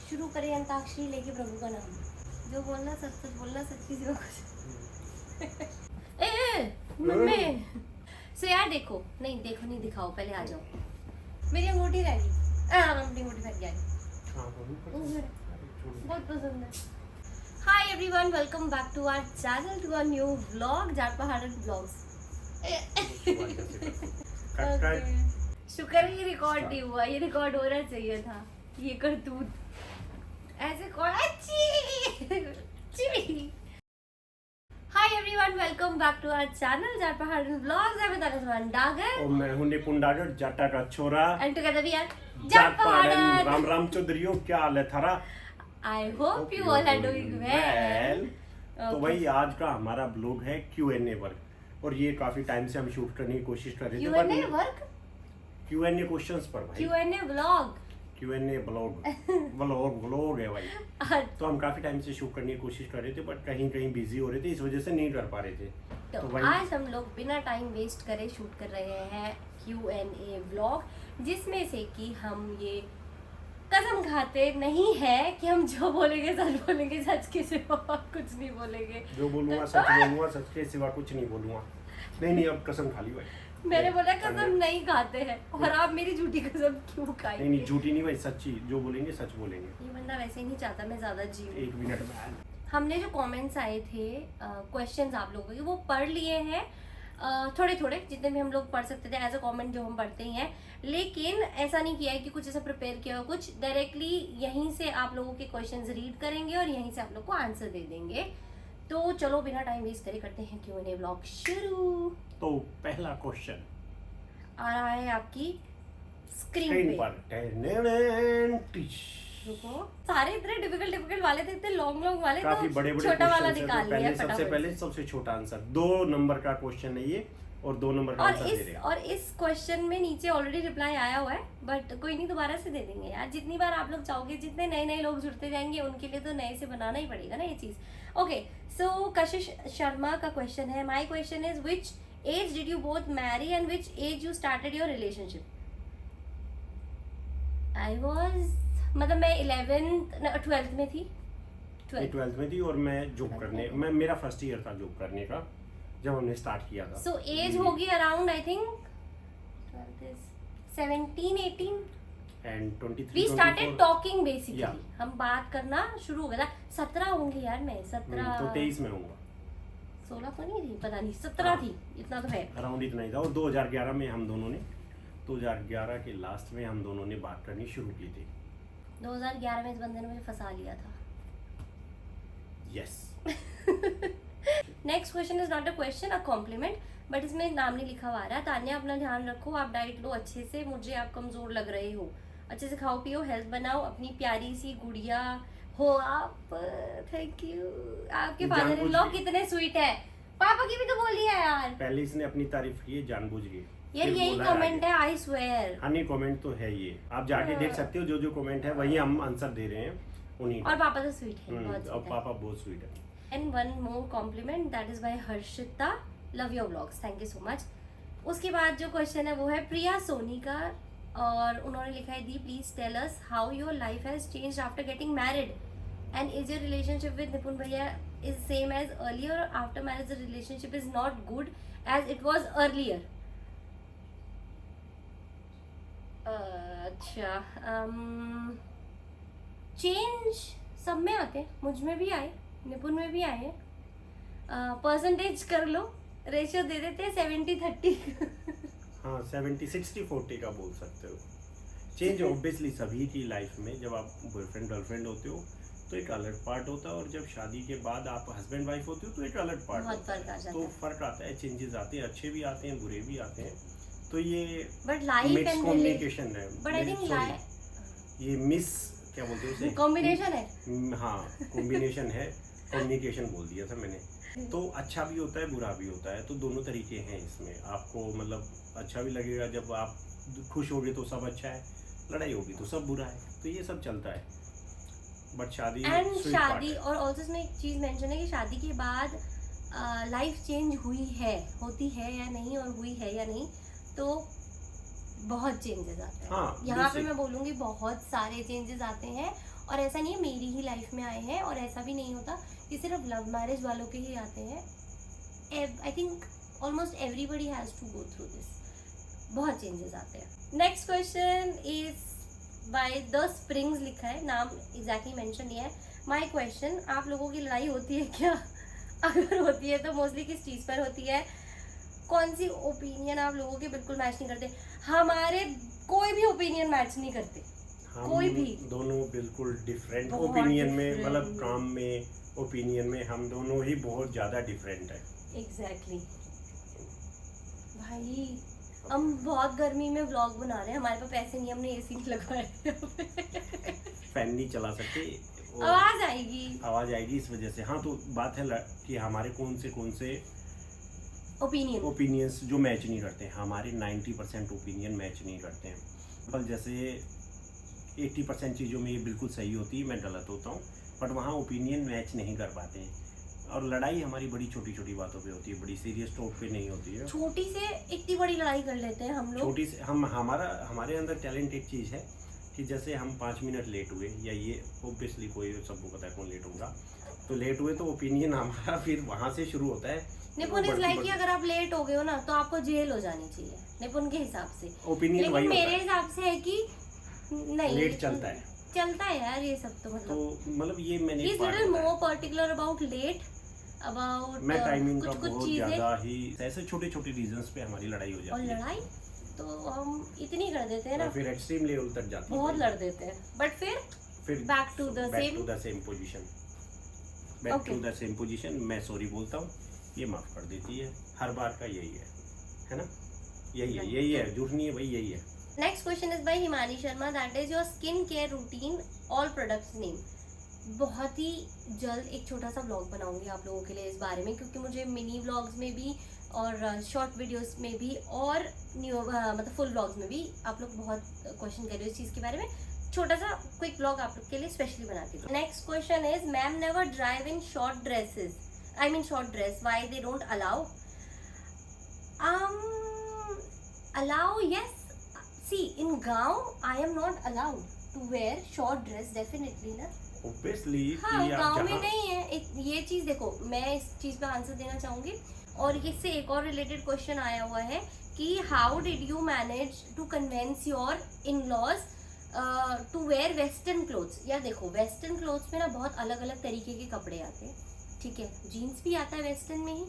शुरू करें अंताक्षरी लेके प्रभु का नाम। जो बोलना सच सच बोलना, सच्ची से कुछ ए मम्मी सो यार देखो नहीं दिखाओ, पहले आ जाओ। मेरी अंगूठी रह गई, अपनी अंगूठी फेंक गई, बहुत पसंद है। Hi everyone, welcome back to our channel, to our new vlog Jaat Pahadan vlogs. शुक्र है ये रिकॉर्ड नहीं हुआ, ये रिकॉर्ड होना चाहिए था। ये करतूत ऐसे कौन hi everyone, welcome back to our channel Jaat Pahadan vlogs. मैं बताना डागर और मैं हूं निपुण डागर, जाटा का छोरा, and together we are Jaat Pahadan. Ram Ram चौधरियों, क्या हाल है थारा? I hope you all are doing well. तो भाई आज का हमारा ब्लॉग है Q&A वर्क, और ये काफी टाइम से हम शूट करने की कोशिश कर रहे थे। Q&A वर्क, Q&A क्वेश्चंस पर भाई, Q&A व्लॉग, Q&A व्लॉग है भाई। तो हम काफी टाइम से शूट करने की कोशिश कर रहे थे, बट कहीं कहीं बिजी हो रहे थे, इस वजह से नहीं कर पा रहे थे। तो आज हम लोग बिना टाइम वेस्ट करे शूट कर रहे हैं Q&A व्लॉग, जिसमें से कि हम ये कसम खाते नहीं है कि हम जो बोलेंगे सच बोलेंगे, सच के सिवा कुछ नहीं बोलेंगे। जो बोलूंगा सच बोलूंगा, सच के सिवा कुछ नहीं बोलूंगा। नहीं अब कसम खा ली भाई। मैंने बोला कसम नहीं खाते हैं, और आप मेरी झूठी कसम क्यों खाएंगे? नहीं झूठी नहीं भाई, सच्ची, जो बोलेंगे सच बोलेंगे। ये बंदा वैसे ही नहीं चाहता मैं ज्यादा जीऊं। एक मिनट में हमने जो कमेंट्स आए थे, क्वेश्चंस आप लोगों के, वो पढ़ लिए हैं थोड़े थोड़े, जितने भी हम लोग पढ़ सकते थे एज अ कमेंट जो हम पढ़ते ही हैं। लेकिन ऐसा नहीं किया है कि कुछ ऐसा प्रिपेयर किया हो, कुछ डायरेक्टली यहीं से आप लोगों के क्वेश्चंस रीड करेंगे और यहीं से आप लोग को आंसर दे देंगे। तो चलो बिना टाइम वेस्ट करे करते हैं Q&A व्लॉग शुरू। तो पहला क्वेश्चन आ रहा है आपकी स्क्रीन पर। रुको, सारे इतने डिफिकल्ट वाले थे, इतने लॉन्ग वाले, काफी तो बड़े छोटा वाला निकाल तो लिया सबसे पहले सबसे छोटा आंसर। 2 नंबर का क्वेश्चन है ये, और 2 नंबर का आंसर दे देगा। और इस क्वेश्चन में नीचे ऑलरेडी रिप्लाई आया हुआ है, बट कोई नहीं, दोबारा से दे देंगे यार। जितनी बार आप लोग चाहोगे, जितने नए लोग जुड़ते जाएंगे, उनके लिए तो नए से बनाना ही पड़ेगा ना ये चीज। ओके, सो कशिश शर्मा का क्वेश्चन है, my question is which age did you both marry and which age you started your relationship? I was, मतलब मैं 12th में थी। 12th में थी, और मैं जॉब करने, मैं मेरा फर्स्ट ईयर था जॉब करने का जब हमने स्टार्ट किया था। सो एज होगी around I think 17-18 and 23 we started talking basically. Yeah. हम बात करना शुरू हो गया था। 17 होंगी यार मैं, 17 तो 23 में होऊंगा। 16 तो नहीं थी, पता नहीं 17 थी, इतना तो है अराउंड इतना ही था। और 2011 में हम दोनों ने, 2011 के लास्ट में हम दोनों ने बात करनी शुरू की थी। 2011 में इस बंदे ने मुझे फंसा लिया था। Yes. Next question is not a question, a compliment, but इसमें नाम नहीं लिखा हुआ आ रहा है। तान्या, अपना ध्यान रखो, आप डाइट लो अच्छे से, मुझे आप कमजोर लग रहे हो, अच्छे से खाओ पियो, हेल्थ बनाओ, अपनी प्यारी सी गुड़िया हो आप। Thank you. आपके फादर इन लॉ कितने स्वीट है। पापा की भी तो बोली है यार। पहले इसने अपनी तारीफ की है जानबूझ के यार, यही कमेंट है, आई स्वेयर। हाँ नहीं, कमेंट तो है ये, आप जाके देख सकते हो। जो कमेंट है वही हम आंसर दे रहे हैं उन्हीं। और पापा तो स्वीट है, बहुत और पापा बहुत स्वीट है। And one more compliment, that is by Harshita, love your vlogs, thank you so much. उसके बाद जो क्वेश्चन है वो है प्रिया सोनी का, और उन्होंने लिखा है दी please tell us how your life has changed after getting married, and is your relationship with Nipun भैया is same as earlier, after marriage the relationship is not good as it was earlier. अच्छा, change सब में आते हैं, मुझ में भी आए, निपुण में भी आए हैं। परसेंटेज कर लो, रेशियो दे देते हैं 70-30। हाँ 70-60-40 का बोल सकते हो। चेंज ऑब्वियसली सभी की लाइफ में, जब आप बॉयफ्रेंड गर्लफ्रेंड होते हो तो एक अलग पार्ट होता है, और जब शादी के बाद आप हस्बैंड वाइफ होते हो तो एक अलग पार्ट होता है। तो फर्क आता है, चेंजेस आते हैं, अच्छे भी आते हैं, बुरे भी आते हैं। तो ये मिक्स कम्युनिकेशन है, बट आई थिंक ये मिस क्या बोलते हैं उसे, कॉम्बिनेशन है। हाँ कॉम्बिनेशन है, कम्युनिकेशन बोल दिया था मैंने। तो अच्छा भी होता है, बुरा भी होता है, तो दोनों तरीके हैं इसमें। आपको मतलब अच्छा भी लगेगा, जब आप खुश होगे तो सब अच्छा है, लड़ाई होगी तो सब बुरा है, तो ये सब चलता है। बट शादी और ऑल्सो इसमें एक चीज मेंशन है कि शादी के बाद लाइफ चेंज हुई है, होती है या नहीं, और हुई है या नहीं, तो बहुत चेंजेस आते हैं। हाँ, यहाँ पे मैं बोलूँगी बहुत सारे चेंजेस आते हैं, और ऐसा नहीं है मेरी ही लाइफ में आए हैं, और ऐसा भी नहीं होता कि सिर्फ लव मैरिज वालों के ही आते हैं. I think almost everybody has to go through this. बहुत चेंजेस आते हैं. Next question is by the springs लिखा है, नाम एग्जैक्टली मेंशन नहीं है. माय क्वेश्चन, आप लोगों की लड़ाई होती है क्या? अगर होती है तो मोस्टली किस चीज़ पर होती है? कौन सी ओपिनियन आप लोगों के बिल्कुल मैच नहीं करते? हमारे कोई भी ओपिनियन मैच नहीं करते, कोई भी. दोनों बिल्कुल डिफरेंट बहुत ओपिनियन में, different. मतलब काम में, ओपिनियन में हम दोनों ही बहुत ज़्यादा डिफरेंट है. एग्जैक्टली. भाई हम बहुत गर्मी में व्लॉग बना रहे हैं, हमारे पास पैसे नहीं, हमने एसी नहीं लगवाए. फैन नहीं चला सकते, और आवाज आएगी. आवाज़ आएगी इस वजह से. हाँ, तो बात है कि हमारे कौन से ओपिनियन ओपिनियंस जो मैच नहीं करते हैं. हमारे 90% ओपिनियन मैच नहीं करते हैं. पर जैसे 80% चीज़ों में ये बिल्कुल सही होती है, मैं गलत होता हूँ, बट वहाँ ओपिनियन मैच नहीं कर पाते हैं. और लड़ाई हमारी बड़ी छोटी छोटी बातों पे होती है, बड़ी सीरियस टॉप पे नहीं होती है. छोटी से इतनी बड़ी लड़ाई कर लेते हैं हम लोग. छोटी से हमारे अंदर टैलेंट एक चीज़ है कि जैसे हम 5 मिनट लेट हुए, या ये ऑब्वियसली कोई सबको पता है कौन लेट होगा, तो लेट हुए तो ओपिनियन हमारा फिर वहाँ से शुरू होता है. निपुण इज लाइक कि अगर आप लेट हो गए हो ना तो आपको जेल हो जानी चाहिए निपुण के हिसाब से. ओपिनियन वही लेकिन होता मेरे है. हिसाब से है कि नहीं, लेट चलता है. चलता है यार ये सब. तो मतलब ये मैंने ही is little more particular about late, about मैं टाइमिंग का कुछ बहुत चीजें. ज़्यादा ही, ऐसे छोटे छोटे रीजंस पे हमारी लड़ाई हो और जाती है. लड़ाई तो हम इतनी कर देते हैं ना, और फिर एक्सट्रीम लेवल तक जाती है. बहुत लड़ देते हैं, बट फिर back to the same position. Back to the same position. मैं सॉरी बोलता हूँ, ये माफ कर देती है. हर बार का यही है ना? यही है, झूठ नहीं है भाई, यही है. Next question is bye Himani Sharma, that is your skin care routine, all products name. बहुत ही जल्द एक छोटा सा व्लॉग बनाऊंगी आप लोगों के लिए इस बारे में, क्योंकि मुझे मिनी व्लॉग्स में भी और शॉर्ट वीडियोस में भी और न्यू मतलब फुल व्लॉग्स में भी आप लोग बहुत क्वेश्चन कर रहे हो इस चीज़ के बारे में. छोटा सा क्विक व्लॉग आप लोग के लिए स्पेशली बनाती हूँ. Next question is, ma'am never drive in short dresses, I mean short dress, why they don't allow? Allow, yes. See, in गाँव I am not allowed to wear short dress definitely ना. Obviously. हाँ, गाँव में नहीं है. ये चीज़ देखो, मैं इस चीज़ पे आंसर देना चाहूँगी. और इससे एक और रिलेटेड क्वेश्चन आया हुआ है कि how did you manage to convince your in laws to wear western clothes. या देखो, वेस्टर्न क्लोथ्स में ना बहुत अलग अलग तरीके के कपड़े आते हैं. ठीक है, जीन्स भी आता है वेस्टर्न में ही,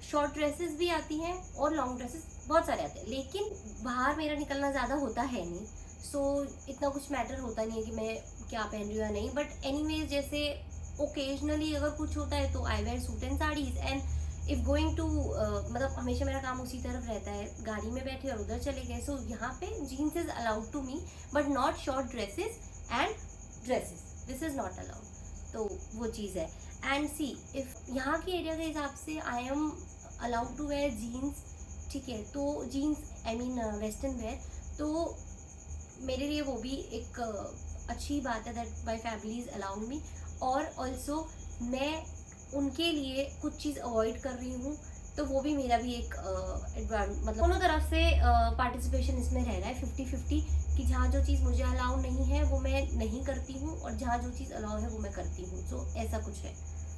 शॉर्ट ड्रेसेस भी आती हैं, और लॉन्ग ड्रेसेस बहुत सारे आते हैं. लेकिन बाहर मेरा निकलना ज़्यादा होता है नहीं, सो इतना कुछ मैटर होता नहीं है कि मैं क्या पहन रही हूँ या नहीं. बट एनीवेज, जैसे ओकेजनली अगर कुछ होता है तो I wear suit and saris. And if going to मतलब हमेशा मेरा काम उसी तरफ रहता है, गाड़ी में बैठे और उधर चले गए. सो यहाँ पे jeans is allowed to me, but not short dresses and dresses, this is not allowed. तो वो चीज़ है. एंड सी, इफ यहाँ के एरिया के हिसाब से I am allowed to wear jeans. ठीक है, तो jeans I mean western wear, तो मेरे लिए वो भी एक अच्छी बात है that my family is allowed me. और ऑल्सो मैं उनके लिए कुछ चीज़ अवॉइड कर रही हूँ, तो वो भी मेरा भी एक मतलब दोनों तरफ से पार्टिसिपेशन इसमें रह रहा है 50-50, कि जहाँ जो चीज़ मुझे अलाउ नहीं है वो मैं नहीं करती हूँ, और जहाँ जो चीज़ अलाउ है वो मैं करती हूँ. तो ऐसा कुछ है.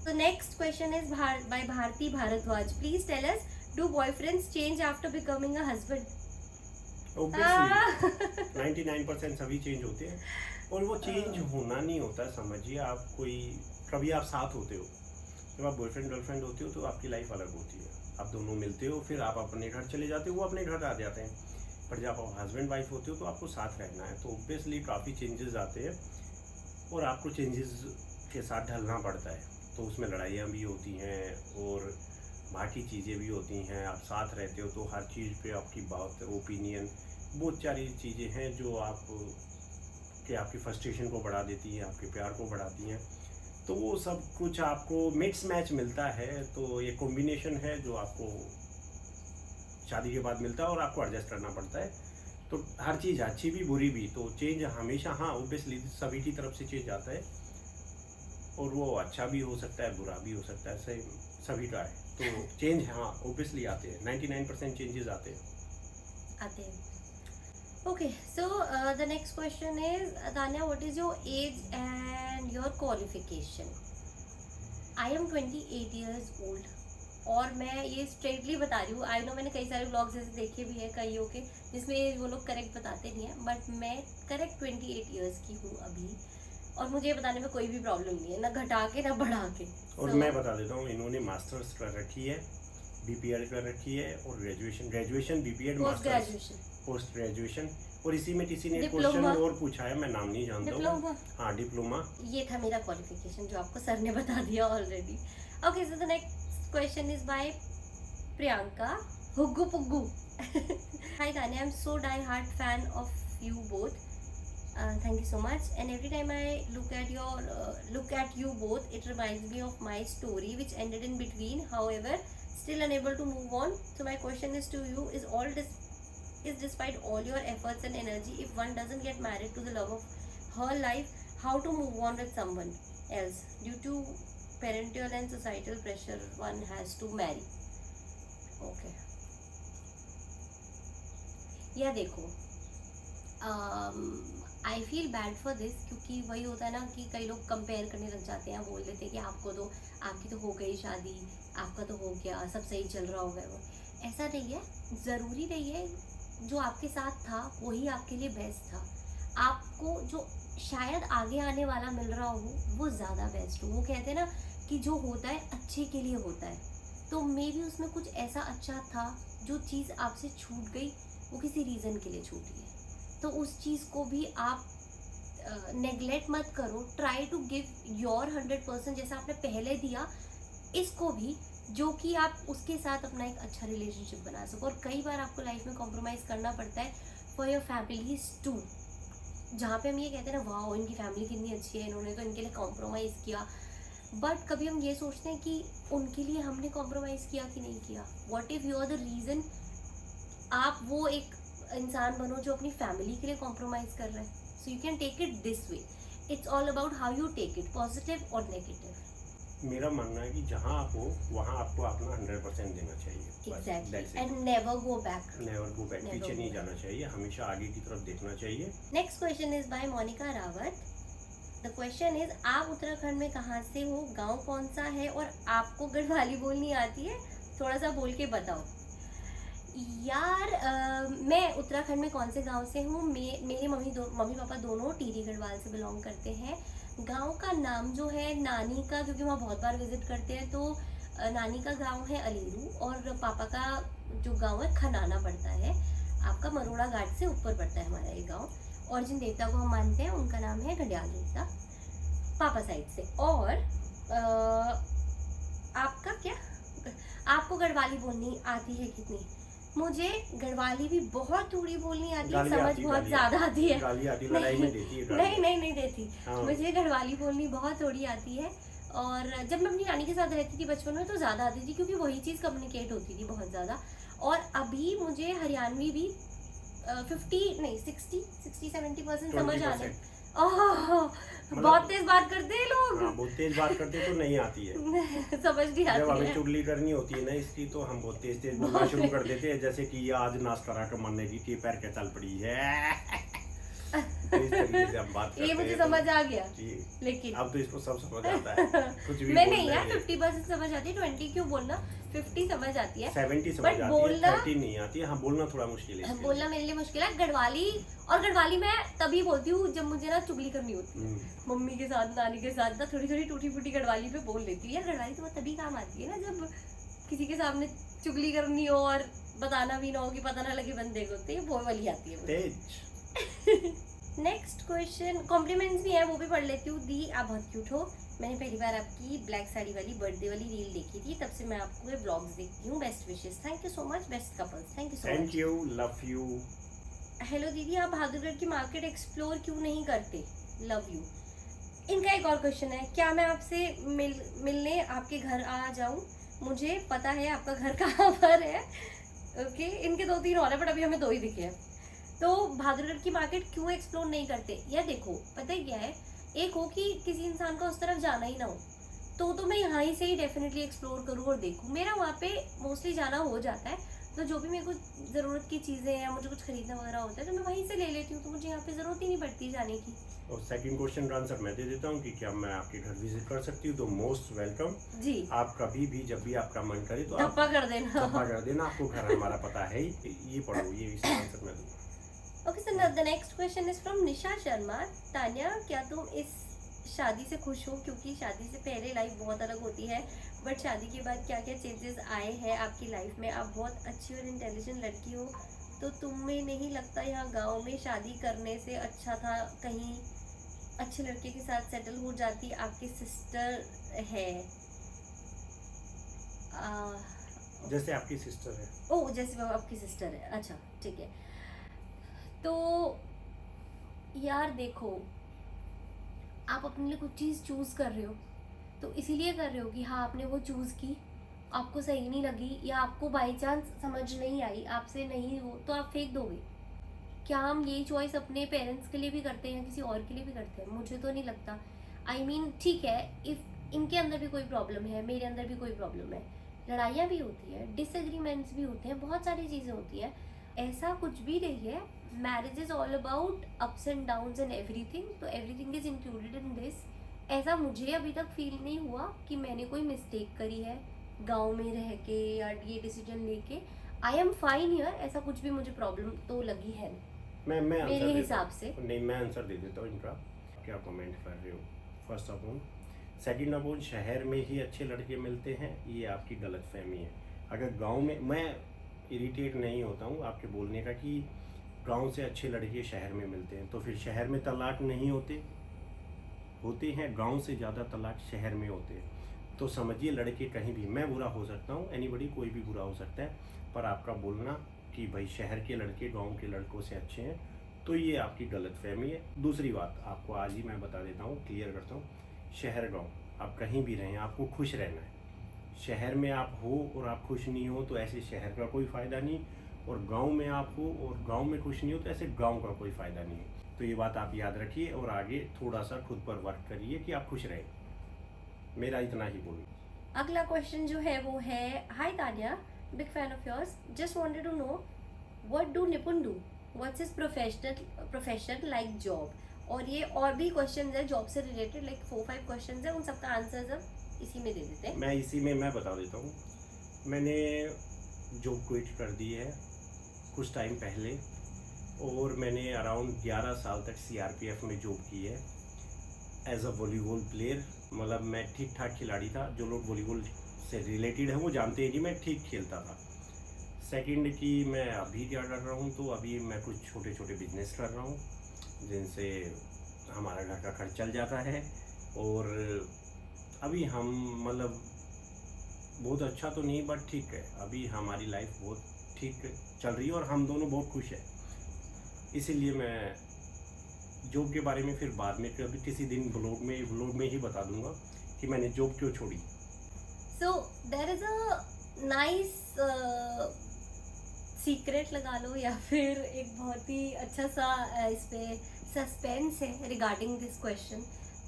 तो next question is by Bharti Bhardwaj, please tell us, do boyfriends change after becoming a husband? Obviously, 99% सभी चेंज होते हैं, और वो चेंज होना नहीं होता. समझिए, आप कभी आप साथ होते हो, जब आप बॉयफ्रेंड गर्लफ्रेंड होते हो तो आपकी लाइफ अलग होती है. आप दोनों मिलते हो, फिर आप अपने घर चले जाते हो, वो अपने घर आ जाते हैं. पर जब आप हस्बैंड वाइफ होते हो तो आपको साथ रहना है, तो ऑब्वियसली काफ़ी चेंजेस आते हैं, और आपको चेंजेस के साथ ढलना पड़ता है. तो उसमें लड़ाइयाँ भी होती हैं और बाकी चीज़ें भी होती हैं. आप साथ रहते हो तो हर चीज़ पे आपकी बात, ओपिनियन, बहुत सारी चीज़ें हैं जो आपकी फ्रस्ट्रेशन को बढ़ा देती हैं, आपके प्यार को बढ़ाती हैं. तो वो सब कुछ आपको मिक्स मैच मिलता है. तो ये कॉम्बिनेशन है जो आपको शादी के बाद मिलता है, और आपको एडजस्ट करना पड़ता है. तो हर चीज़ अच्छी भी बुरी भी, तो चेंज हमेशा, हाँ ऑब्वियसली सभी की तरफ से चेंज आता है, और वो अच्छा भी हो सकता है, बुरा भी हो सकता है, सभी का है. तो चेंज हाँ ऑब्वियसली आते हैं, 99% चेंजेस आते हैं. Okay, so the next question is, Tanya, what is your age and your qualification? I am 28 years old. और मैं ये स्ट्रेटली बता रही हूँ. आई नो मैंने कई सारे ब्लॉग्स ऐसे देखे भी हैं कईयों के जिसमें वो लोग करेक्ट बताते नहीं हैं, बट मैं करेक्ट 28 ईयर्स की हूँ अभी. और मुझे ये बताने में कोई भी प्रॉब्लम नहीं है, ना घटा के ना बढ़ा के. और मैं बता देता हूँ, इन्होंने मास्टर्स कर रखी है, बीपीएड कर रखी है, और graduation BPEd masters post graduation, और इसी में किसी ने क्वेश्चन और पूछा है, मैं नाम नहीं जानता हूँ. हाँ, डिप्लोमा. ये था मेरा क्वालिफिकेशन जो आपको सर ने बता दिया already. Okay, so the next question is by Priyanka Huggu Puggu. Hi Tanya, I'm so die-hard fan of you both. Thank you so much. And every time I look at you both, it reminds me of my story which ended in between. However, still unable to move on. So my question is to you: despite all your efforts and energy, if one doesn't get married to the love of her life, how to move on with someone else due to parental and societal pressure one has to marry? Okay. या देखो, I feel bad for this, क्योंकि वही होता है ना कि कई लोग कंपेयर करने लग जाते हैं, बोल देते हैं कि आपकी तो हो गई शादी, आपका तो हो गया, सब सही चल रहा होगा. वो ऐसा नहीं है, ज़रूरी नहीं है जो आपके साथ था वही आपके लिए बेस्ट था. आपको जो शायद आगे आने वाला मिल रहा हो वो ज़्यादा बेस्ट हो. वो कहते हैं ना कि जो होता है अच्छे के लिए होता है, तो मे बी उसमें कुछ ऐसा अच्छा था, जो चीज़ आपसे छूट गई वो किसी रीज़न के लिए छूटी है, तो उस चीज़ को भी आप नेगलेक्ट मत करो. ट्राई टू गिव योर 100% जैसा आपने पहले दिया, इसको भी, जो कि आप उसके साथ अपना एक अच्छा रिलेशनशिप बना सको. और कई बार आपको लाइफ में कॉम्प्रोमाइज़ करना पड़ता है फॉर योर फैमिलीज टू, जहाँ पे हम ये कहते हैं ना, वाह इनकी फैमिली कितनी अच्छी है, इन्होंने तो इनके लिए कॉम्प्रोमाइज़ किया. बट कभी हम ये सोचते हैं कि उनके लिए हमने कॉम्प्रोमाइज़ किया कि नहीं किया. What if you are the reason आप वो एक इंसान बनो जो अपनी फैमिली के लिए कॉम्प्रोमाइज़ कर रहा है. So you can take it this way. It's all about how you take it, positive और नेगेटिव. मेरा मानना है कि जहाँ आप हो वहाँ आपको अपना 100% देना चाहिए. Exactly. And never go back. Never go back. पीछे नहीं जाना चाहिए, हमेशा आगे की तरफ देखना चाहिए. Next question is by Monica Rawat. The question is, आप उत्तराखंड में कहाँ से हो, गांव कौन सा है, और आपको गढ़वाली बोलनी आती है? थोड़ा सा बोल के बताओ. यार मैं उत्तराखंड में कौन से गांव से हूँ, मेरे मम्मी पापा दोनों टिहरी गढ़वाल से बिलोंग करते हैं. गांव का नाम जो है नानी का, क्योंकि वहाँ बहुत बार विजिट करते हैं, तो नानी का गांव है अलीरू, और पापा का जो गांव है खनाना पड़ता है. आपका मरोड़ा घाट से ऊपर पड़ता है हमारा ये गांव. और जिन देवता को हम मानते हैं उनका नाम है घड़ियाल देवता, पापा साइड से. और आपका क्या, आपको गढ़वाली बोलनी आती है कितनी? मुझे गढ़वाली भी बहुत थोड़ी बोलनी आती है, समझ बहुत ज्यादा आती है. नहीं देती. मुझे गढ़वाली बोलनी बहुत थोड़ी आती है. और जब मैं अपनी नानी के साथ रहती थी बचपन में तो ज़्यादा आती थी, क्योंकि वही चीज़ कम्युनिकेट होती थी बहुत ज़्यादा. और अभी मुझे हरियाणवी भी 60-70% समझ आ रही. बहुत तेज बात करते हैं लोग. बहुत तेज बात करते तो नहीं आती है. समझ नहीं आती. जब हमें चुगली करनी होती है ना इसकी, तो हम बहुत तेज बोलना शुरू कर देते हैं, जैसे कि ये आज नाश्ता कर मारने की पैर के चल पड़ी है. तो इस तरीके से हम बात करते हैं. ये मुझे समझ आ गया, लेकिन अब तो इसको सब समझ आता है. कुछ भी मैं नहीं यार, 50% समझ आती है. 20 क्यों बोलना, 50 समझ आती है, 70 समझ आती है, 30 नहीं आती है. हाँ, बोलना थोड़ा मुश्किल है. बोलना मेरे लिए मुश्किल है. गढ़वाली मैं तभी बोलती हूँ जब मुझे ना चुगली करनी होती है. मम्मी के साथ, नानी के साथ ना थोड़ी टूटी फूटी गढ़वाली पे बोल लेती हूँ. यार गढ़वाली तो तभी काम आती है ना जब किसी के सामने चुगली करनी हो और बताना भी ना हो, कि पता ना लगे बंदे को, तो ये वो वाली आती है. नेक्स्ट क्वेश्चन, कॉम्प्लीमेंट्स भी हैं, वो भी पढ़ लेती हूँ. दी, आप बहुत क्यूट हो. मैंने पहली बार आपकी ब्लैक साड़ी वाली बर्थडे वाली रील देखी थी, तब से मैं आपको ये व्लॉग्स देखती हूँ. Best wishes. Thank you so much. Best couples. Thank you so much. Thank you. Love you. Hello दीदी, आप बहादुरगढ़ की मार्केट एक्सप्लोर क्यों नहीं करते? Love you. इनका एक और क्वेश्चन है, क्या मैं आपसे मिलने आपके घर आ जाऊँ? मुझे पता है आपका घर कहाँ पर है. ओके, इनके 2-3 और है, बट अभी हमें 2 ही दिखे हैं. तो बहादुरगढ़ की मार्केट क्यों एक्सप्लोर नहीं करते? यार देखो, पता है क्या है, एक हो कि किसी इंसान का उस तरफ जाना ही ना हो, तो मैं यहाँ ही से ही डेफिनेटली एक्सप्लोर करूँ और देखूँ. मेरा वहाँ पे मोस्टली जाना हो जाता है. तो जो भी मेरे को ज़रूरत की चीज़ें या मुझे कुछ खरीदना वगैरह होता है तो मैं वहीं से ले लेती हूँ, तो मुझे यहाँ पे ज़रूरत ही नहीं पड़ती जाने की। और सेकंड क्वेश्चन का आंसर मैं दे देता हूँ कि क्या मैं आपके घर विजिट कर सकती हूँ, तो मोस्ट वेलकम। जी, आप कभी भी जब भी आपका मन करे तो आप धप्पा कर देना। धप्पा कर देना, आपको घर हमारा पता है ही। ये पढ़ो, ये इसका आंसर मैं दूंगा। Okay sir, the next question is from Nisha Sharma. Tanya, क्या तुम इस शादी से खुश हो? क्योंकि शादी से पहले लाइफ बहुत अलग होती है, बट शादी के बाद क्या क्या चेंजेस आए हैं आपकी लाइफ में? आप बहुत अच्छी और इंटेलिजेंट लड़की हो, तो तुम्हें नहीं लगता यहाँ गांव में शादी करने से अच्छा था कहीं अच्छे लड़के के साथ सेटल हो जाती? आपकी सिस्टर है जैसे आपकी सिस्टर है। ओह, जैसे वो आपकी सिस्टर है, अच्छा ठीक है। तो यार देखो, आप अपने लिए कुछ चीज़ चूज़ कर रहे हो तो इसीलिए कर रहे हो कि हाँ आपने वो चूज़ की, आपको सही नहीं लगी या आपको बाई चांस समझ नहीं आई, आपसे नहीं हो, तो आप फेंक दोगे? क्या हम यही चॉइस अपने पेरेंट्स के लिए भी करते हैं, किसी और के लिए भी करते हैं? मुझे तो नहीं लगता। आई मीन ठीक है, इफ़ इनके अंदर भी कोई प्रॉब्लम है, मेरे अंदर भी कोई प्रॉब्लम है, लड़ाइयाँ भी होती है, डिसएग्रीमेंट्स भी होते हैं, बहुत सारी चीज़ें होती हैं, ऐसा कुछ भी नहीं है। Marriage is all about ups and downs and everything, तो everything is included in this. ऐसा मुझे अभी तक फील नहीं हुआ कि मैंने कोई मिस्टेक करी है गांव में रह के या ये डिसीजन लेके। आई एम फाइन हियर, ऐसा कुछ भी मुझे प्रॉब्लम तो लगी है मैं मेरे हिसाब से। नहीं, मैं आंसर दे देता हूँ इनका। क्या कमेंट कर रहे हो? First of all, second of all, शहर में ही अच्छे लड़के मिलते हैं, ये आपकी गलतफहमी है। अगर गांव में, मैं इरिटेट नहीं होता हूँ आपके बोलने का कि गांव से अच्छे लड़के शहर में मिलते हैं, तो फिर शहर में तलाक नहीं होते हैं, गांव से ज़्यादा तलाक शहर में होते हैं। तो समझिए, लड़के कहीं भी, मैं बुरा हो सकता हूँ, एनीबडी कोई भी बुरा हो सकता है, पर आपका बोलना कि भाई शहर के लड़के गांव के लड़कों से अच्छे हैं, तो ये आपकी गलतफहमी है। दूसरी बात आपको आज ही मैं बता देता हूँ, क्लियर करता हूँ, शहर गांव आप कहीं भी रहें, आपको खुश रहना है। शहर में आप हो और आप खुश नहीं हो तो ऐसे शहर का कोई फ़ायदा नहीं, और गांव में आप हो और गांव में खुश नहीं हो तो ऐसे गांव का कोई फ़ायदा नहीं है। तो ये बात आप याद रखिए और आगे थोड़ा सा खुद पर वर्क करिए कि आप खुश रहें। मेरा इतना ही बोलूँ। अगला क्वेश्चन जो है वो है, hi Tanya, big fan of yours, just wanted to know what do Nipun do, what's his profession like job? और ये और भी क्वेश्चंस है जॉब से रिलेटेड, लाइक 4-5 क्वेश्चंस है, उन सबका आंसर अब इसी में दे देते हैं। मैं इसी में मैं बता देता हूँ। मैंने जॉब क्विट कर दी है कुछ टाइम पहले, और मैंने अराउंड 11 साल तक CRPF में जॉब की है एज अ वॉलीबॉल प्लेयर। मतलब मैं ठीक ठाक खिलाड़ी था, जो लोग वॉलीबॉल से रिलेटेड है वो जानते हैं कि मैं ठीक खेलता था। सेकंड कि मैं अभी क्या कर रहा हूँ, तो अभी मैं कुछ छोटे छोटे बिजनेस कर रहा हूँ जिनसे हमारा घर का खर्च चल जाता है, और अभी हम मतलब बहुत अच्छा तो नहीं बट ठीक है, अभी हमारी लाइफ बहुत ठीक चल रही है और हम दोनों बहुत खुश हैं। इसीलिए मैं जॉब के बारे में फिर बाद में कभी किसी दिन व्लॉग में ही बता दूंगा कि मैंने जॉब क्यों छोड़ी। So there is a nice secret लगा लो, या फिर एक बहुत ही अच्छा सा इस पे सस्पेंस है regarding this question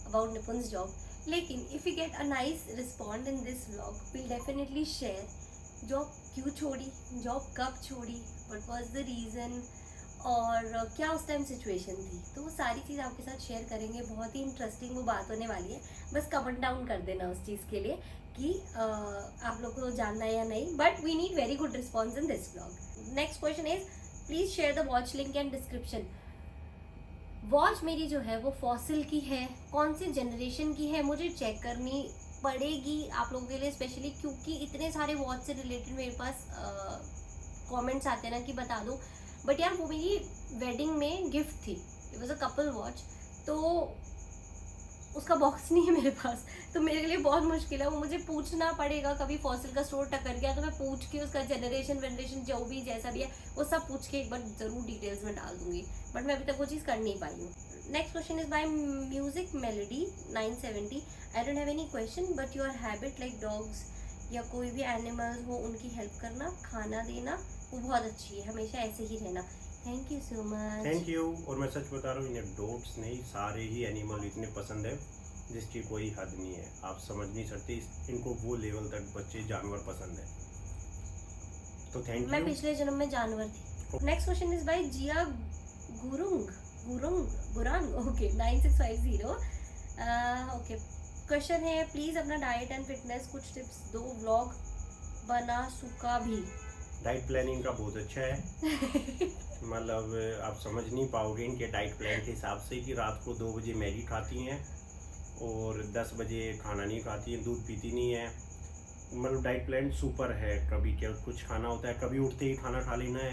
about Nipun's job. लेकिन if you get a nice respond in this vlog, will definitely share job क्यों छोड़ी, जॉब कब छोड़ी, व्हाट वाज द रीज़न, और क्या उस टाइम सिचुएशन थी, तो वो सारी चीज़ आपके साथ शेयर करेंगे। बहुत ही इंटरेस्टिंग वो बात होने वाली है। बस कमेंट डाउन कर देना उस चीज़ के लिए कि आप लोग को जानना है या नहीं, but we need very good response in this vlog. Next question is, please share the watch link and description. Watch मेरी जो है वो फॉसिल की है, कौन सी जनरेशन की है मुझे चेक करनी पड़ेगी आप लोगों के लिए स्पेशली, क्योंकि इतने सारे वॉच से रिलेटेड मेरे पास कमेंट्स आते हैं ना कि बता दो, बट यार वो मेरी वेडिंग में गिफ्ट थी, it was a couple watch, तो उसका बॉक्स नहीं है मेरे पास, तो मेरे लिए बहुत मुश्किल है, वो मुझे पूछना पड़ेगा। कभी फॉसिल का स्टोर टक्कर गया तो मैं पूछ के उसका जनरेशन जो भी जैसा भी है वो सब पूछ के एक बार ज़रूर डिटेल्स में डाल दूंगी, बट मैं अभी तक वो चीज़ कर नहीं पाई हूँ। Next question is by music melody 970। I don't have any question, but your habit like dogs या कोई भी एनिमल्स हो उनकी हेल्प करना, खाना देना, वो बहुत अच्छी है, हमेशा ऐसे ही रहना। Thank you so much. Thank you. और मैं सच बता रहा हूँ, इन्हें डॉग्स नहीं सारे ही एनिमल इतने पसंद है जिसकी कोई हद नहीं है, आप समझ नहीं सकते। इनको वो लेवल तक बच्चे जानवर पसंद है। तो थैंक मैं यू। पिछले जन्म में जानवर थी। Next question is by Jiya Gurung okay 9650। Okay question है प्लीज अपना डाइट एंड फिटनेस कुछ टिप्स दो, व्लॉग बना सुका भी। डाइट प्लानिंग का बहुत अच्छा है। मतलब आप समझ नहीं पाओगे इनके डाइट प्लान के हिसाब से कि रात को 2 बजे मैगी खाती हैं और 10 बजे खाना नहीं खाती हैं, दूध पीती नहीं है। मतलब डाइट प्लान सुपर है। कभी क्या कुछ खाना होता है, कभी उठते ही खाना खा लेना है,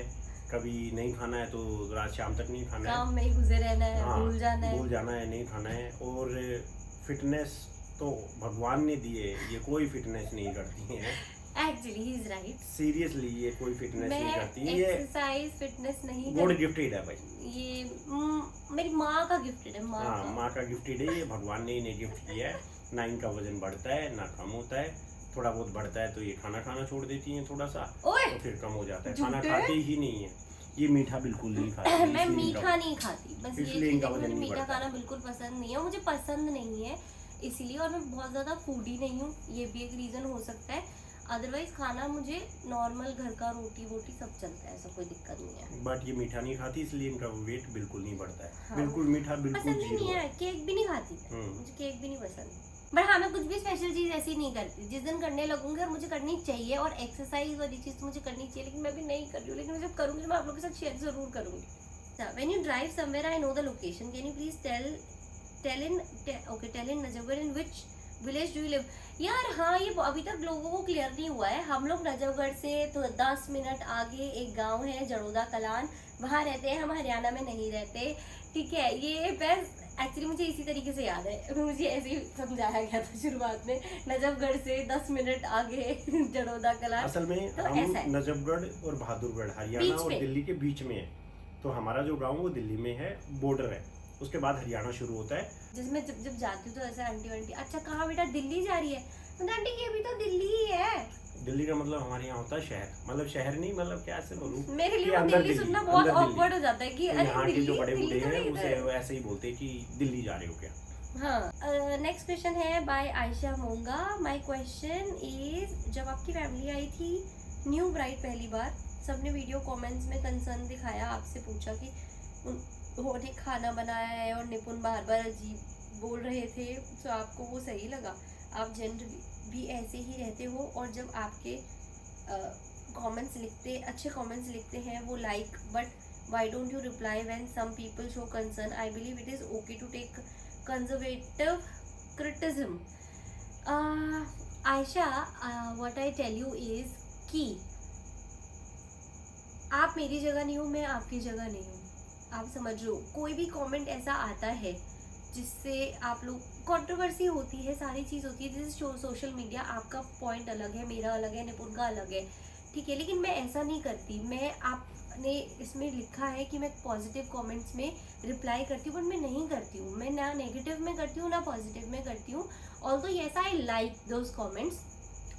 कभी नहीं खाना है तो रात शाम तक नहीं खाना है, काम में ही घुसे रहना है, हाँ, भूल जाना है नहीं खाना है। और फिटनेस तो भगवान ने दी है, ये कोई फिटनेस नहीं करती है। Actually he is right. Seriously ये कोई फिटनेस नहीं करती है, मैं ये एक्सरसाइज फिटनेस नहीं गॉड करती। गिफ्टेड है भाई। ये मेरी माँ का गिफ्टेड है, माँ हाँ, का। माँ का गिफ्टेड है, ये भगवान ने इन्हें गिफ्ट किया है। ना इनका वजन बढ़ता है ना कम होता है, थोड़ा बहुत बढ़ता है तो ये खाना खाना छोड़ देती हैं थोड़ा सा, ओए तो फिर कम हो जाता है। झूठे? खाना खाते ही नहीं है, ये मीठा बिल्कुल नहीं खाती। मैं इसलिए मीठा नहीं खाती, बस ये इसलिए चीज़ इनका है कि वजन मुझे नहीं मीठा बढ़ता। खाना बिल्कुल पसंद नहीं है, मुझे पसंद नहीं है इसीलिए। और मैं बहुत ज़्यादा फूडी नहीं हूँ, ये भी एक रीज़न हो सकता है। अदरवाइज खाना मुझे नॉर्मल घर का रोटी वोटी सब चलता है, ऐसा कोई दिक्कत नहीं है। बट ये मीठा नहीं खाती इसलिए इनका वेट बिल्कुल नहीं बढ़ता है। हाँ। बिल्कुल मीठा बिल्कुल पसंद ही जीरो नहीं है। है, केक भी नहीं खाती मैं, हम्म। मुझे केक भी नहीं पसंद। बट हाँ, मैं कुछ भी स्पेशल चीज़ ऐसी नहीं करती, जिस दिन करने लगूंगी और मुझे करनी चाहिए, और एक्सरसाइज वाली चीज़ तो मुझे करनी चाहिए, लेकिन मैं भी नहीं कर रही हूँ। लेकिन मैं जब करूँगी तो मैं आप लोगों के साथ शेयर जरूर करूँगी। When you drive somewhere I know the location, can you please tell in Najafgarh in which village do you live. यार हाँ, ये अभी तक लोगों को क्लियर नहीं हुआ है। हम लोग नजफगढ़ से तो 10 मिनट आगे एक गांव है जड़ोदा कलान, वहाँ रहते हैं। हम हरियाणा में नहीं रहते, ठीक है। ये बस एक्चुअली मुझे इसी तरीके से याद है, मुझे ऐसे ही समझाया गया था शुरुआत में, नजफगढ़ से 10 मिनट आगे जड़ोदा कलान। असल में तो हम ऐसा है। नजफगढ़ और बहादुरगढ़ हरियाणा बीच और में। दिल्ली के बीच में है। तो हमारा जो गांव वो दिल्ली में है, बॉर्डर है, उसके बाद हरियाणा शुरू होता है। जिसमें जब जाती हूँ तो ऐसा आंटी वांटी, अच्छा कहाँ बेटा दिल्ली जा रही है, तो आंटी ये भी तो दिल्ली ही है। दिल्ली का मतलब हमारे यहाँ होता है शहर, मतलब शहर नहीं, मतलब क्या से बोलूं, मेरे कि लिए वो अंदर दिल्ली दिल्ली, सुनना बहुत अंदर दिल्ली। ऑकवर्ड हो जाता है कि तो अरे यहाँ के जो दिल्ली, बड़े दिल्ली बूढ़े तो हैं नहीं उसे इधर। ऐसे ही बोलते हैं कि दिल्ली जा रहे हो क्या। हाँ, नेक्स्ट क्वेश्चन है by Ayesha Monga. My question is, जब आपकी फैमिली आई थी न्यू ब्राइड पहली बार, सबने वीडियो कमेंट्स में कंसर्न दिखाया, आपसे पूछा कि उन्होंने खाना बनाया है और निपुण बार बार अजीब बोल रहे थे, तो आपको वो सही लगा? आप जनरली भी ऐसे ही रहते हो, और जब आपके कमेंट्स लिखते, अच्छे कमेंट्स लिखते हैं वो like, but why don't you reply when some people show concern? I believe it is okay to take conservative criticism. Aisha, what I tell you is कि आप मेरी जगह नहीं हो, मैं आपकी जगह नहीं हूँ, आप समझ लो। कोई भी कमेंट ऐसा आता है जिससे आप लोग, कंट्रोवर्सी होती है, सारी चीज़ होती है, जैसे सोशल मीडिया, आपका पॉइंट अलग है, मेरा अलग है, निपुण का अलग है, ठीक है। लेकिन मैं ऐसा नहीं करती। मैं, आपने इसमें लिखा है कि मैं पॉजिटिव कमेंट्स में रिप्लाई करती हूँ, बट मैं नहीं करती हूँ। मैं ना नेगेटिव में करती हूँ ना पॉजिटिव में करती हूँ। Although yes I like those comments,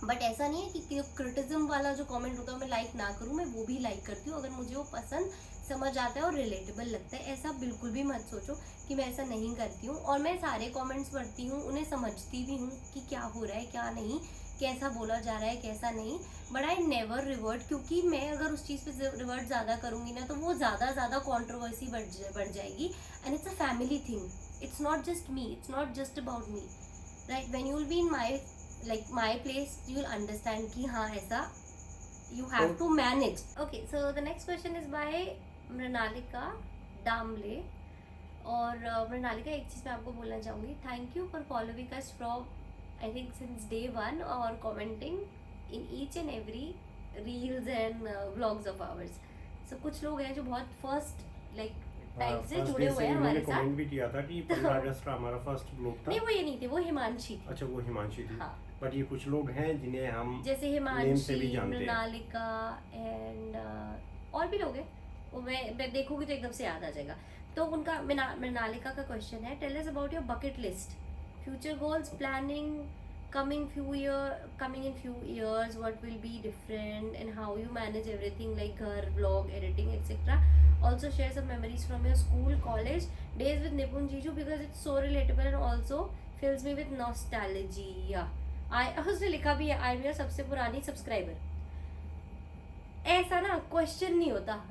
but ऐसा नहीं है कि क्रिटिज्म वाला जो कमेंट होता है मैं लाइक ना करूँ, मैं वो भी लाइक करती हूँ अगर मुझे वो पसंद, समझ आता है और रिलेटेबल लगता है। ऐसा बिल्कुल भी मत सोचो कि मैं ऐसा नहीं करती हूँ। और मैं सारे कमेंट्स पढ़ती हूँ, उन्हें समझती भी हूँ कि क्या हो रहा है क्या नहीं, कैसा बोला जा रहा है कैसा नहीं, बट आई नेवर रिवर्ट, क्योंकि मैं अगर उस चीज़ पे रिवर्ट ज़्यादा करूँगी ना तो वो ज़्यादा कॉन्ट्रोवर्सी बढ़ जाएगी। And it's a family thing, it's not just me, it's not just about me, right. When you will be in my place you will understand कि हाँ ऐसा you have to manage. Okay, so the next question is by मृणालिका डामले। और मृणालिका, एक चीज़ मैं आपको बोलना चाहूँगी, thank you for following us from I think since day 1 और commenting in each and every reels and vlogs of ours. So कुछ लोग हैं जो बहुत फर्स्ट टाइम से जुड़े हुए हैं हमारे साथ। कमेंट भी किया था कि 15 अगस्त का हमारा फर्स्ट ब्लॉग था। नहीं, वो ये नहीं थे, वो हिमांशी थी। अच्छा, वो हिमांशी थी। हाँ, बट ये कुछ लोग हैं जिन्हें हम जैसे नेम से हिमांशी, भी जानते हैं। मृणालिका एंड और भी लोग हैं, वो मैं देखूंगी तो एकदम से याद आ जाएगा। तो उनका, मृणालिका का क्वेश्चन है, tell us about your bucket list, future goals, planning, coming in few years, what will be different and how you manage everything like घर, vlog, editing, etc. Also share some memories from your school, college days with Nipun Jiju because it's so relatable and also fills me with nostalgia. उसने लिखा भी है, I am your सबसे पुरानी subscriber. ऐसा ना question नहीं होता,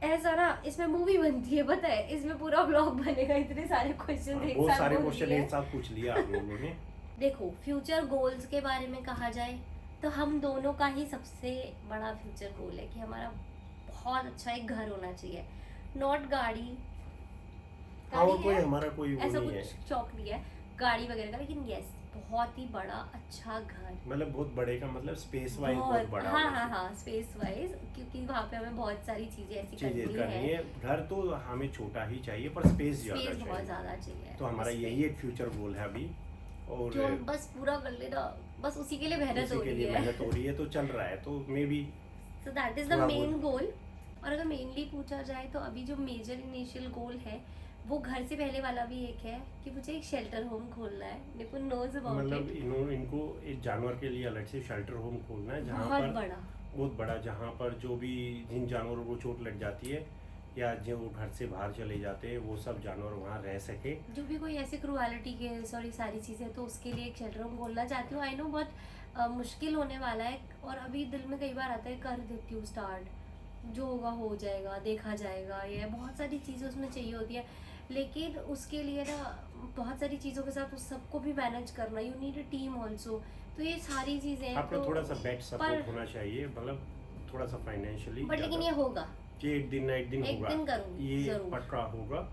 ऐसा ना इसमें मूवी बनती है, पता है, इसमें पूरा ब्लॉग बनेगा, इतने सारे क्वेश्चन एक बहुत साथ सारे बोल क्वेश्चन दिए। एक साथ पूछ लिया आप लोगों ने। देखो फ्यूचर गोल्स के बारे में कहा जाए तो हम दोनों का ही सबसे बड़ा फ्यूचर गोल है कि हमारा बहुत अच्छा एक घर होना चाहिए, नॉट गाड़ी। और कोई है, हमारा कोई वो ऐसा नहीं है, कुछ शौक नहीं है गाड़ी वगैरह का, लेकिन यस बहुत ही बड़ा अच्छा घर, मतलब बहुत बड़े का मतलब स्पेस वाइज बहुत बड़ा हाँ होना हाँ चाहिए। हाँ स्पेस वाइज, क्योंकि वहाँ पे हमें बहुत सारी चीजें ऐसी चीजें करनी करनी है, है, घर तो हमें छोटा ही चाहिए पर स्पेस ज्यादा स्पेस बहुत चाहिए। ज्यादा चाहिए, तो हमारा उस पे। यही एक फ्यूचर गोल है अभी, और जो हम बस पूरा कर लेना, बस उसी के लिए मेहनत उसी हो के रही लिए है। मेहनत हो रही है, तो चल रहा है, तो may be so that is the थोड़ा मेन गोल। और अगर मेनली पूछा जाए तो अभी जो मेजर इनिशियल गोल है वो घर से पहले वाला भी एक है कि मुझे एक शेल्टर होम खोलना है, निपुण नोज अबाउट मतलब इट। इनको एक जानवर के लिए अलग से शेल्टर होम खोलना है, जहाँ बहुत पर बड़ा, बहुत बड़ा, जहाँ पर जो भी जिन जानवरों को चोट लग जाती है या जो घर से बाहर चले जाते हैं वो सब जानवर वहाँ रह सके। जो भी कोई ऐसे क्रुएलिटी के सॉरी सारी चीज़ें, तो उसके लिए एक शेल्टर होम खोलना चाहती हूँ। आई नो बहुत मुश्किल होने वाला है, और अभी दिल में कई बार आता है कर देती हूँ स्टार्ट, जो होगा हो जाएगा, देखा जाएगा, ये बहुत सारी चीज़ें उसमें चाहिए होती है, लेकिन उसके लिए ना बहुत सारी चीज़ों के साथ उस सबको भी मैनेज करना, you need a team also, तो ये सारी चीज़ें हैं। आपको तो थोड़ा सा बैक सपोर्ट पर होना चाहिए, मतलब थोड़ा सा फाइनेंशियली, बट लेकिन ये होगा, कि एक दिन ना एक दिन एक होगा, दिन करूँगी ये ज़रूर। पक्का होगा।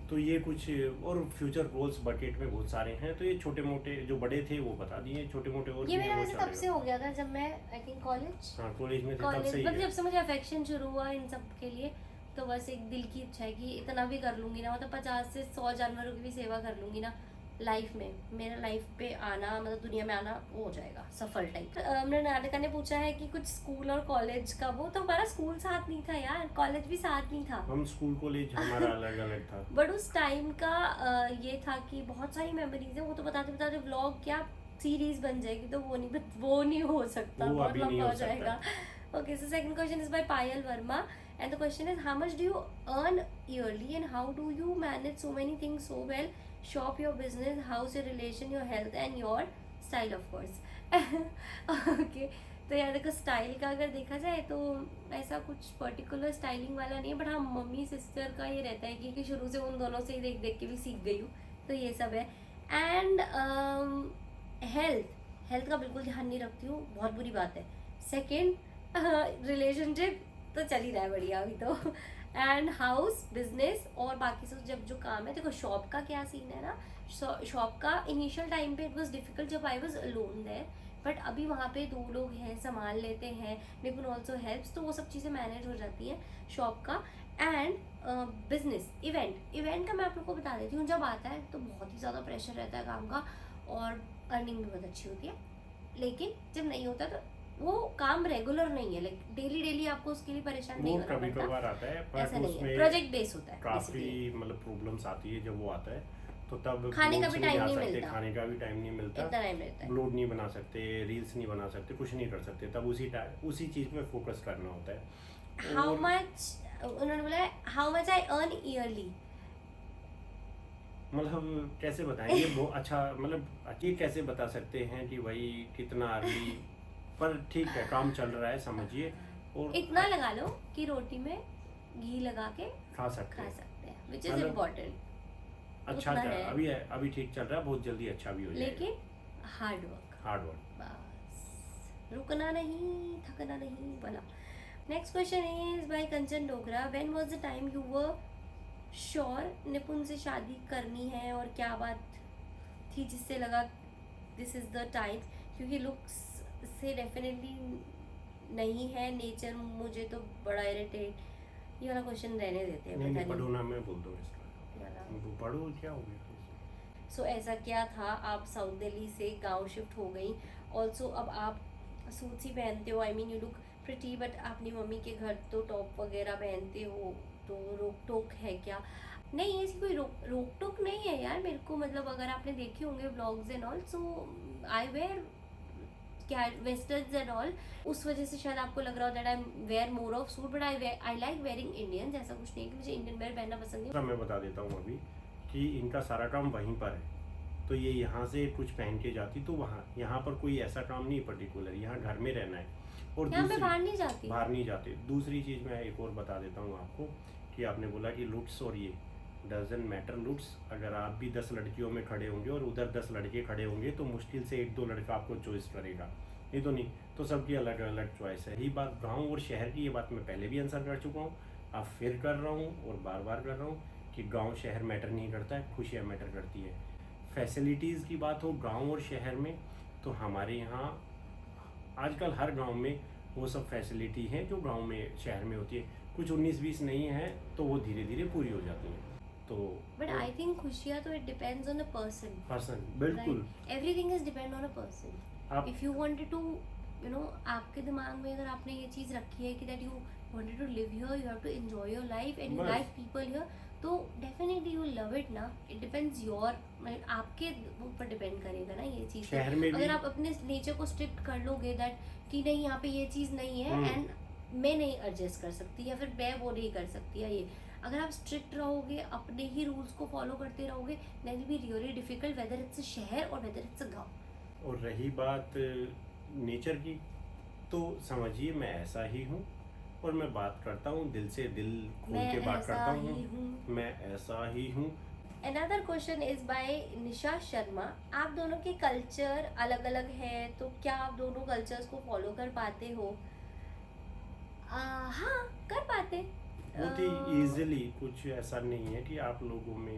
तो ये कुछ और फ्यूचर गोल्स बकेट में बहुत सारे हैं, तो ये छोटे मोटे जो बड़े थे वो बता दिए, छोटे मोटे और ये भी मेरा हैं, वो वैसे तब से चलेगा। हो गया था जब मैं आई थिंक कॉलेज, हाँ कॉलेज में थे तब कॉलेज से ही मतलब है। जब से मुझे अफेक्शन शुरू हुआ इन सब के लिए, तो बस एक दिल की इच्छा है कि इतना भी कर लूंगी ना, मतलब 50 से 100 जानवरों की भी सेवा कर लूंगी ना लाइफ में, मेरा लाइफ पे आना मतलब दुनिया में आना वो हो जाएगा सफल टाइप। हमने नाटका ने पूछा है कि कुछ स्कूल और कॉलेज का, वो तो हमारा स्कूल साथ नहीं था यार, कॉलेज भी साथ नहीं था, हम स्कूल कॉलेज हमारा अलग अलग था। बट उस टाइम का ये था कि बहुत सारी मेमोरीज है, वो तो बताते बताते व्लॉग क्या सीरीज बन जाएगी, तो वो नहीं हो सकता, वो बहुत अभी नहीं लंबा हो हो जाएगा। Okay, so second question is by Payal Verma, and the question is how much do you earn yearly and how do you manage so many things so well? Shop, your business, house, your relation, your health and your style of course. Okay, तो यार देखो style का अगर देखा जाए तो ऐसा कुछ पर्टिकुलर स्टाइलिंग वाला नहीं है, बट हाँ मम्मी सिस्टर का ये रहता है कि शुरू से उन दोनों से ही देख देख के भी सीख गई हूँ, तो ये सब है। एंड हेल्थ का बिल्कुल ध्यान नहीं रखती हूँ, बहुत बुरी बात है। सेकेंड रिलेशनशिप तो चल ही रहा है बढ़िया अभी तो, एंड हाउस बिजनेस और बाकी सब जब जो काम है। देखो शॉप का क्या सीन है ना, शॉप का इनिशियल टाइम पे इट वाज डिफिकल्ट जब I was alone there, but अभी वहाँ पे 2 लोग हैं, संभाल लेते हैं, निपुण ऑल्सो हेल्प्स, तो वो सब चीज़ें मैनेज हो जाती हैं शॉप का। एंड बिजनेस इवेंट का मैं आप लोग को बता देती हूँ, जब आता है तो बहुत ही ज़्यादा प्रेशर रहता है काम का और अर्निंग भी बहुत अच्छी होती है, लेकिन जब नहीं होता तो वो काम रेगुलर नहीं है, लाइक डेली आपको उसके लिए परेशान नहीं वो होना कभी पड़ता, कभार आता है, ऐसा पर नहीं है, उसमें प्रोजेक्ट बेस होता है काफी basically। मतलब प्रॉब्लम्स आती है जब वो आता है, तो तब खाने का vlogs भी नहीं time आ नहीं सकते, मिलता। खाने का भी टाइम नहीं मिलता, इतना टाइम रहता है। ब्लॉग नहीं बना सकते, रील्स नहीं बना सकते, कुछ नहीं कर सकते, तब उसी चीज पे फोकस करना होता है। हाउ और मच उन्होंने बोला how much I earn yearly, मतलब कैसे बताएं, ये बहुत अच्छा, मतलब ये कैसे बता सकते हैं कि भाई कितना अर्ली, पर ठीक है काम चल रहा है समझिए, और इतना लगा लो कि रोटी में घी लगा के खा सकते खा हैं, सकते हैं, विच इज मतलब इम्पोर्टेंट, अच्छा उतना चल है। अभी ठीक चल रहा है, बहुत जल्दी अच्छा भी हो जाएगा, लेकिन हार्ड वर्क, हार्ड वर्क। बस रुकना नहीं, थकना नहीं वाला। Next question is bye Kanchan Dogra, when was the time you were sure निपुण से शादी करनी है, और क्या बात थी जिससे लगा दिस इज द टाइम, क्योंकि लुक्स से डेफिनेटली नहीं है, नेचर मुझे तो बड़ा इरिटेट, ये वाला क्वेश्चन रहने देते हैं, नहीं पता पढ़ो नहीं ना, मैं बोल दूँ इसका, ये वाला। वो पढ़ो क्या हो गया। सो ऐसा क्या था आप साउथ दिल्ली से गांव शिफ्ट हो गई, ऑल्सो अब आप सूट्स ही पहनते हो, I mean you look pretty, but अपनी मम्मी के घर तो टॉप वगैरह पहनते हो, तो रोक टोक है क्या? नहीं ऐसी कोई रोक टोक नहीं है यार मेरे को, मतलब अगर आपने देखे होंगे vlogs and all, so I wear क्या वेस्टर्न्स एंड ऑल, उस वजह से शायद आपको लग रहा हो that I wear more of suit, but I like wearing Indian, ऐसा कुछ नहीं कि मुझे इंडियन वेयर पहनना पसंद है। मैं बता देता हूँ अभी कि इनका सारा काम वहीं पर है, तो ये यहाँ से कुछ पहन के जाती, तो वहाँ यहाँ पर कोई ऐसा काम नहीं पर्टिकुलर, यहाँ घर में रहना है। और यहाँ मैं बाहर नहीं जाती। बाहर नहीं जाते। दूसरी चीज़ मैं एक और बता देता हूँ आपको, कि आपने बोला कि लुक्स, और ये डजन मैटर लुक्स। अगर आप भी 10 लड़कियों में खड़े होंगे और उधर 10 लड़के खड़े होंगे, तो मुश्किल से 1-2 लड़का आपको चॉइस करेगा, ये तो नहीं, तो सबकी अलग अलग चॉइस है। यही बात गांव और शहर की, ये बात मैं पहले भी आंसर कर चुका हूँ, अब फिर कर रहा हूँ और बार बार कर रहा हूँ, कि गांव शहर मैटर नहीं करता है, खुशियाँ मैटर करती है। फैसिलिटीज़ की बात हो गांव और शहर में, तो हमारे यहाँ आजकल हर गांव में वो सब फैसिलिटी हैं जो गांव में शहर में होती है। कुछ 19-20 नहीं है, तो वो धीरे धीरे पूरी हो जाती हैं। तो बट आई थिंक खुशियाँ तो it depends on a person. बिल्कुल, everything is depend on a person. आप इफ यू वांटेड टू आपके दिमाग में अगर आपने ये चीज़ रखी है कि that you wanted to live here, you have to enjoy your life and you बस। लाइक पीपल हियर, तो डेफिनेटली यू लव इट ना। इट डिपेंड्स योर, आपके ऊपर डिपेंड करेगा ना ये चीज़। शहर में भी अगर आप अपने नेचर को स्ट्रिक्ट कर लोगे दैट कि नहीं यहाँ पे ये चीज़ नहीं है एंड मैं नहीं एडजस्ट कर सकती, या फिर मैं वो नहीं कर सकती, या ये अगर आप स्ट्रिक्ट रहोगे, अपने ही रूल्स को फॉलो करते रहोगे, then will be really difficult, whether it's a शहर और वेदर इट्स अ गाँव। और रही बात नेचर की, तो समझिए मैं ऐसा ही हूँ, और मैं बात करता हूँ दिल से, दिल खोल मैं के बात ऐसा करता ही हूँ, हूँ। मैं ऐसा ही हूँ। Another question is by Nisha Sharma. आप दोनों के कल्चर अलग अलग है, तो क्या आप दोनों कल्चर्स को फॉलो कर पाते हो? हाँ, कर पाते। बहुत ही इजीली, कुछ ऐसा नहीं है कि आप लोगों में,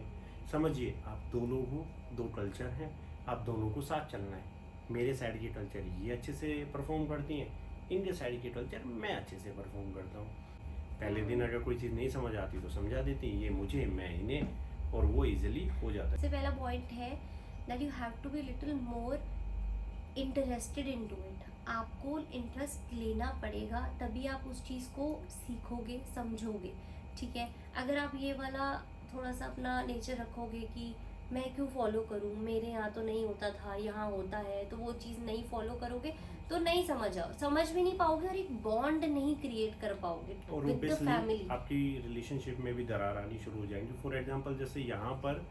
समझिए आप 2 लोग हो, 2 कल्चर हैं, आप दोनों को साथ चलना है। मेरे साइड की कल्चर ये अच्छे से परफॉर्म करती हैं, इनके साइड की कल्चर मैं अच्छे से परफॉर्म करता हूँ। पहले दिन अगर कोई चीज़ नहीं समझ आती तो समझा देती, ये मुझे, मैं इन्हें, और वो इजीली हो जाता है। सबसे पहला पॉइंट है that you have to be little more interested into it. आपको इंटरेस्ट लेना पड़ेगा, तभी आप उस चीज़ को सीखोगे, समझोगे। ठीक है, अगर आप ये वाला थोड़ा सा अपना नेचर रखोगे कि मैं क्यों फॉलो करूँ, मेरे यहाँ तो नहीं होता था, यहाँ होता है, तो वो चीज़ नहीं फॉलो करोगे तो नहीं समझ भी नहीं पाओगे, और एक बॉन्ड नहीं क्रिएट कर पाओगे और विद द obviously फैमिली। आपकी रिलेशनशिप में भी दरार आनी शुरू हो जाएंगी। फॉर एग्जांपल, जैसे यहाँ पर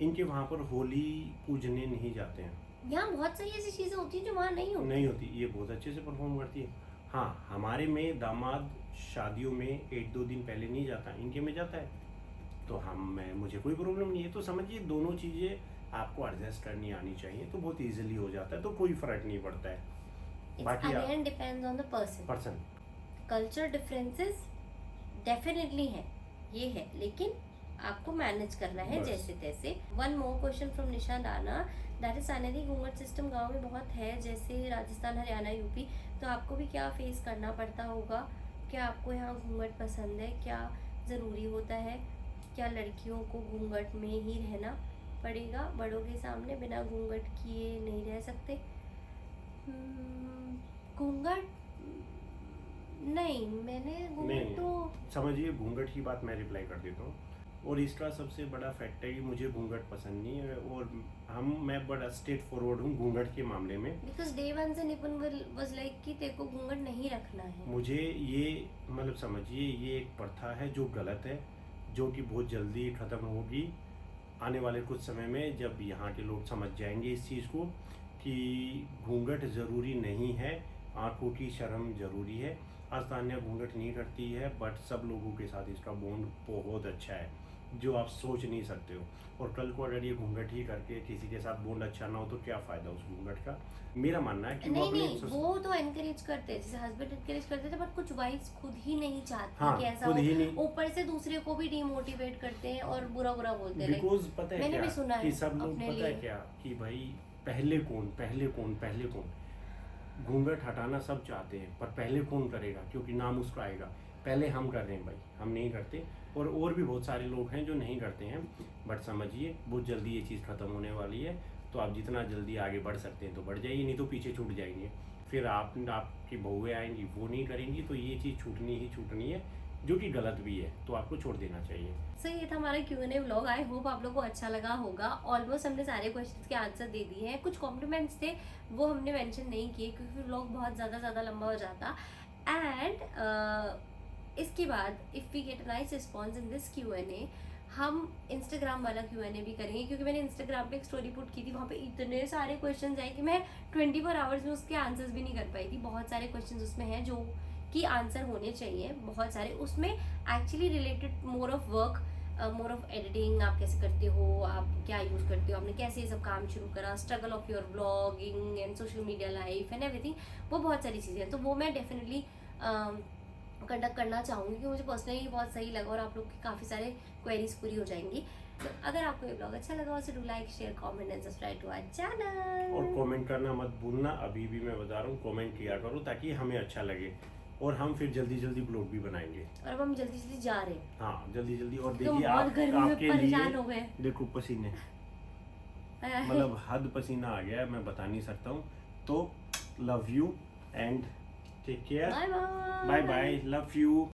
इनके वहाँ पर होली पूजने नहीं जाते हैं, यहाँ बहुत सारी ऐसी चीज़ें होती हैं जो वहाँ नहीं होती। नहीं होती, ये बहुत अच्छे से परफॉर्म करती है। हाँ, हमारे में दामाद शादियों में 1-2 दिन पहले नहीं जाता, इनके में जाता है, तो मुझे कोई प्रॉब्लम नहीं है। तो समझिए दोनों चीज़ें आपको एडजस्ट करनी आनी चाहिए, तो बहुत इजीली हो जाता है, तो कोई फर्क नहीं पड़ता है। बाकी again depends on the person. Culture differences definitely है, ये है, लेकिन आपको मैनेज करना है बस। जैसे तैसे। वन मोर क्वेश्चन फ्रॉम निशा दाना, दैट इज सानेरी घूंघट सिस्टम गांव में बहुत है, जैसे राजस्थान, हरियाणा, यूपी, तो आपको भी क्या फेस करना पड़ता होगा? क्या आपको यहाँ घूंघट पसंद है? क्या ज़रूरी होता है? क्या लड़कियों को घूंघट में ही रहना पड़ेगा? बड़ों के सामने बिना घूंघट किए नहीं रह सकते? घूंघट नहीं, मैंने घूंघट नहीं, तो समझिए घूंघट की बात मैं रिप्लाई कर देता हूँ, और इसका सबसे बड़ा फैक्ट है कि मुझे घूंघट पसंद नहीं है, और मैं बड़ा स्ट्रेट फॉरवर्ड हूँ घूंघट के मामले में। बिकॉज डे वन से निपुण वाज लाइक कि तेरे को घूंघट नहीं रखना है। मुझे ये, मतलब समझिए, ये एक प्रथा है जो गलत है, जो कि बहुत जल्दी ख़त्म होगी आने वाले कुछ समय में, जब यहाँ के लोग समझ जाएंगे इस चीज़ को कि घूंघट ज़रूरी नहीं है, आंखों की शर्म ज़रूरी है। आज तान्या घूंघट नहीं करती है, बट सब लोगों के साथ इसका बॉन्ड बहुत अच्छा है, जो आप सोच नहीं सकते हो। और कल को अगर ये घूंघट ही करके किसी के साथ बॉन्ड अच्छा ना हो, तो क्या फ़ायदा उस घूंघट का? मेरा मानना है कि नहीं, वो तो एनकरेज करते हैं, जैसे हस्बैंड एनकरेज करते थे, बट कुछ वाइफ्स खुद ही नहीं चाहती हाँ, कि ऐसा खुद हो, ही नहीं। ऊपर से दूसरे को भी डिमोटिवेट करते हैं और बुरा बोलते हैं। बिकॉज पता है मैंने क्या भी सुना कि है सब लोग, अपने पता है लिए। क्या कि भाई पहले कौन घूंघट हटाना सब चाहते हैं, पर पहले कौन करेगा, क्योंकि नाम उसका आएगा। पहले हम कर रहे हैं भाई, हम नहीं करते, और भी बहुत सारे लोग हैं जो नहीं करते हैं। बट समझिए बहुत जल्दी ये चीज़ ख़त्म होने वाली है, तो आप जितना जल्दी आगे बढ़ सकते हैं तो बढ़ जाइए, नहीं तो पीछे छूट जाएंगे। फिर आपकी बहुएं आएंगी, वो नहीं करेंगी, तो ये चीज़ छूटनी है, जो कि गलत भी है, तो आपको छोड़ देना चाहिए। सो ये था हमारा Q&A व्लॉग। आई होप आप लोगों को अच्छा लगा होगा। ऑलमोस्ट हमने सारे क्वेश्चंस के आंसर दे दिए हैं। कुछ कॉम्प्लीमेंट्स थे वो हमने मेंशन नहीं किए, क्योंकि व्लॉग बहुत ज़्यादा लंबा हो जाता। एंड इसके बाद if we get a nice response in this Q&A, हम इंस्टाग्राम वाला Q&A भी करेंगे, क्योंकि मैंने इंस्टाग्राम पे एक स्टोरी पुट की थी, वहाँ पे इतने सारे क्वेश्चन आए कि मैं 24 आवर्स में उसके आंसर्स भी नहीं कर पाई थी। बहुत सारे क्वेश्चन उसमें हैं जो कि आंसर होने चाहिए, बहुत सारे उसमें actually related more of work, more of editing, आप कैसे करते हो, आप क्या यूज़ करते हो, आपने कैसे ये सब काम शुरू करा, struggle of your blogging and social media life and everything, वो बहुत सारी चीज़ें हैं। तो वो मैं डेफिनेटली कंडक्ट करना चाहूँगी, क्योंकि मुझे पर्सनली बहुत सही लगा और आप लोग की काफ़ी सारे क्वेरीज पूरी हो जाएंगी। तो अगर आपको ये ब्लॉग अच्छा लगा हो तो do like, share, comment and subscribe to our channel. और कमेंट करना मत भूलना, अभी भी मैं बता रहा हूँ, कमेंट किया करो ताकि हमें अच्छा लगे, और हम फिर जल्दी जल्दी ब्लॉग भी बनाएंगे। और अब हम जल्दी जल्दी जा रहे हैं, हाँ जल्दी जल्दी। और तो देखिए बहुत आप गर्मी में आपके परेशान हो लिए गए। देखो पसीने, मतलब हद पसीना आ गया है, मैं बता नहीं सकता हूँ। तो love you and take care, bye bye bye, love you.